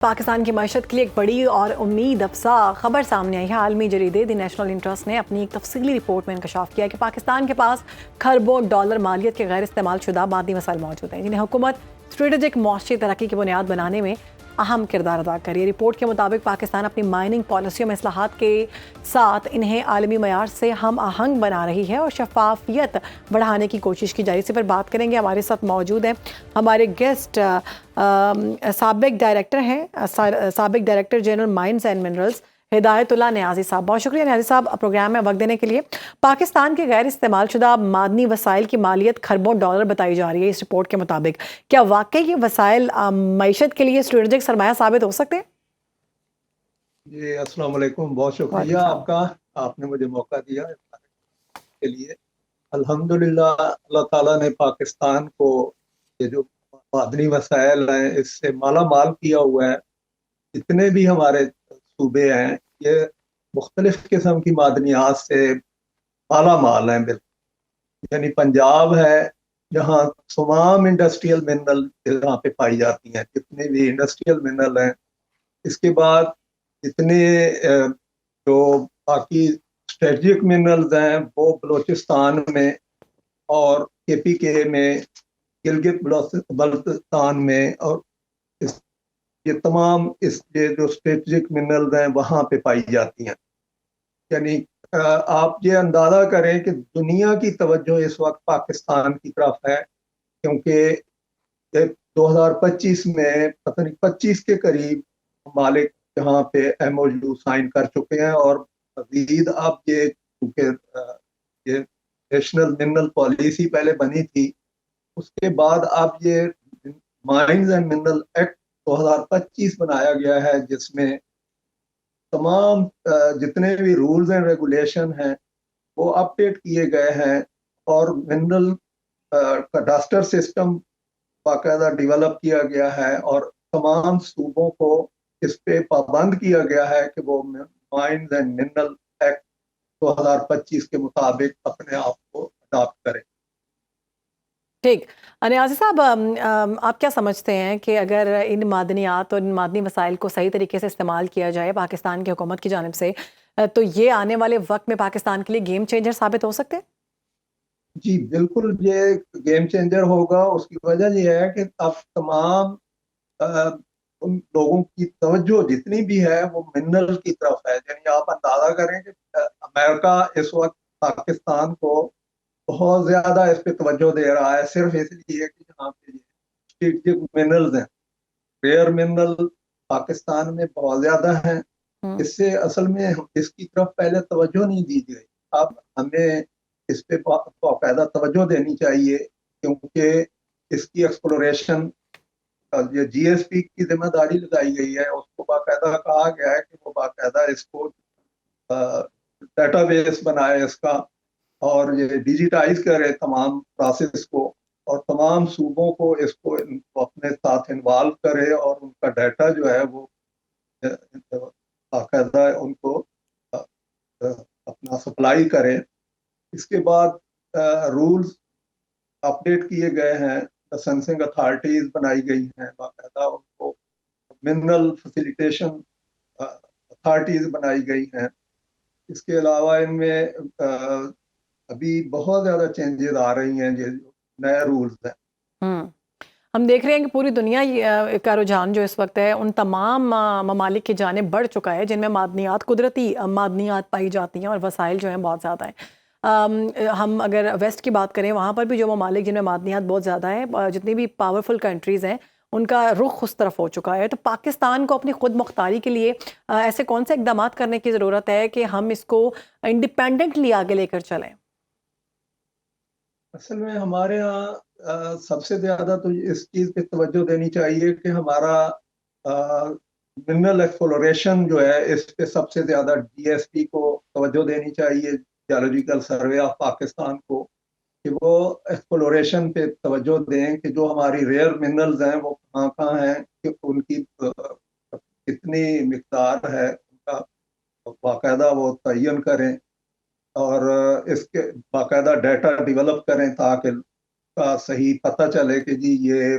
پاکستان کی معیشت کے لیے ایک بڑی اور امید افزا خبر سامنے آئی ہے۔ عالمی جریدے دی نیشنل انٹرسٹ نے اپنی ایک تفصیلی رپورٹ میں انکشاف کیا کہ پاکستان کے پاس کھربوں ڈالر مالیت کے غیر استعمال شدہ مادی وسائل موجود ہیں، جنہیں حکومت اسٹریٹجک معاشی ترقی کی بنیاد بنانے میں اہم کردار ادا کر رہی ہے۔ رپورٹ کے مطابق پاکستان اپنی مائننگ پالیسیوں میں اصلاحات کے ساتھ انہیں عالمی معیار سے ہم آہنگ بنا رہی ہے اور شفافیت بڑھانے کی کوشش کی جا رہی ہے۔ اس پر بات کریں گے، ہمارے ساتھ موجود ہیں ہمارے گیسٹ سابق director general mines and minerals ہدایت اللہ نیازی صاحب۔ بہت شکریہ نیازی صاحب پروگرام میں وقت دینے کے لیے۔ پاکستان کے غیر استعمال شدہ معدنی وسائل کی مالیت کھربوں ڈالر بتائی جا رہی ہے اس رپورٹ کے مطابق، کیا واقعی یہ وسائل معیشت کے لیے اسٹریٹجک سرمایہ ثابت ہو سکتے ہیں؟ جی السلام علیکم، بہت شکریہ آپ کا، آپ نے مجھے موقع دیا کے لیے۔ الحمدللہ اللہ تعالیٰ نے پاکستان کو یہ جو معدنی وسائل ہیں اس سے مالا مال کیا ہوا ہے۔ جتنے بھی ہمارے صوبے ہیں یہ مختلف قسم کی معدنیات سے مالا مال ہیں، بالکل یعنی پنجاب ہے جہاں تمام انڈسٹریل منرل جہاں پہ پائی جاتی ہیں، جتنے بھی انڈسٹریل منرل ہیں۔ اس کے بعد جتنے جو باقی اسٹریٹجک منرلز ہیں وہ بلوچستان میں اور کے پی کے میں، گلگت بلتستان میں، اور یہ تمام یہ جو اسٹریٹجک منرلز ہیں وہاں پہ پائی جاتی ہیں۔ یعنی آپ یہ اندازہ کریں کہ دنیا کی توجہ اس وقت پاکستان کی طرف ہے، کیونکہ 2025 میں پتہ نہیں 25 کے قریب ممالک یہاں پہ ایم او یو سائن کر چکے ہیں، اور مزید اب یہ کیونکہ یہ نیشنل منرل پالیسی پہلے بنی تھی، اس کے بعد اب یہ مائنز اینڈ منرل ایکٹ 2025 بنایا گیا ہے، جس میں تمام جتنے بھی رولز اینڈ ریگولیشن ہیں وہ اپ ڈیٹ کیے گئے ہیں، اور منرل کڈاسٹر سسٹم باقاعدہ ڈیولپ کیا گیا ہے، اور تمام صوبوں کو اس پہ پابند کیا گیا ہے کہ وہ مائنز اینڈ منرل ایکٹ 2025 کے مطابق اپنے آپ کو اڈاپٹ کریں۔ ٹھیک، نیازی صاحب آپ کیا سمجھتے ہیں کہ اگر ان معدنیات اور ان معدنی وسائل کو صحیح طریقے سے استعمال کیا جائے پاکستان کی حکومت کی جانب سے، تو یہ آنے والے وقت میں پاکستان کے لیے گیم چینجر ثابت ہو سکتے ہیں؟ جی بالکل، یہ گیم چینجر ہوگا۔ اس کی وجہ یہ ہے کہ اب تمام ان لوگوں کی توجہ جتنی بھی ہے وہ منرل کی طرف ہے۔ یعنی آپ اندازہ کریں کہ امریکہ اس وقت پاکستان کو بہت زیادہ اس پہ توجہ دے رہا ہے، صرف اس لیے کہ یہاں پہ اسٹریٹجک منرلز ہیں، ریئر منرل پاکستان میں بہت زیادہ ہیں۔ اس سے اصل میں اس کی طرف پہلے توجہ نہیں دی گئی، اب ہمیں اس پہ باقاعدہ توجہ دینی چاہیے، کیونکہ اس کی ایکسپلوریشن یہ جی ایس پی کی ذمہ داری لگائی گئی ہے۔ اس کو باقاعدہ کہا گیا ہے کہ وہ باقاعدہ اس کو ڈیٹا بیس بنائے اس کا، اور یہ ڈیجیٹائز کرے تمام پروسیس کو، اور تمام صوبوں کو اس کو اپنے ساتھ انوالو کرے، اور ان کا ڈیٹا جو ہے وہ باقاعدہ ان کو اپنا سپلائی کرے۔ اس کے بعد رولز اپڈیٹ کیے گئے ہیں، لائسنسنگ اتھارٹیز بنائی گئی ہیں، باقاعدہ ان کو منرل فیسیلیٹیشن اتھارٹیز بنائی گئی ہیں۔ اس کے علاوہ ان میں ابھی بہت زیادہ چینجز آ رہی ہیں، یہ نئے رولز ہیں۔ ہم دیکھ رہے ہیں کہ پوری دنیا کا رجحان جو اس وقت ہے ان تمام ممالک کی جانب بڑھ چکا ہے جن میں معدنیات، قدرتی معدنیات پائی جاتی ہیں، اور وسائل جو ہیں بہت زیادہ ہیں۔ ہم اگر ویسٹ کی بات کریں، وہاں پر بھی جو ممالک جن میں معدنیات بہت زیادہ ہیں، جتنی بھی پاورفل کنٹریز ہیں ان کا رخ اس طرف ہو چکا ہے۔ تو پاکستان کو اپنی خود مختاری کے لیے ایسے کون سے اقدامات کرنے کی ضرورت ہے کہ ہم اس کو انڈیپینڈنٹلی آگے لے کر چلیں؟ اصل میں ہمارے ہاں سب سے زیادہ تو اس چیز پہ توجہ دینی چاہیے کہ ہمارا منرل ایکسپلوریشن جو ہے اس پہ سب سے زیادہ ڈی ایس پی کو توجہ دینی چاہیے، جیولوجیکل سروے آف پاکستان کو، کہ وہ ایکسپلوریشن پہ توجہ دیں کہ جو ہماری ریئر منرلز ہیں وہ کہاں کہاں ہیں، کہ ان کی کتنی مقدار ہے، ان کا باقاعدہ وہ تعین کریں، اور اس کے باقاعدہ ڈیٹا ڈیولپ کریں تاکہ کا صحیح پتہ چلے کہ جی یہ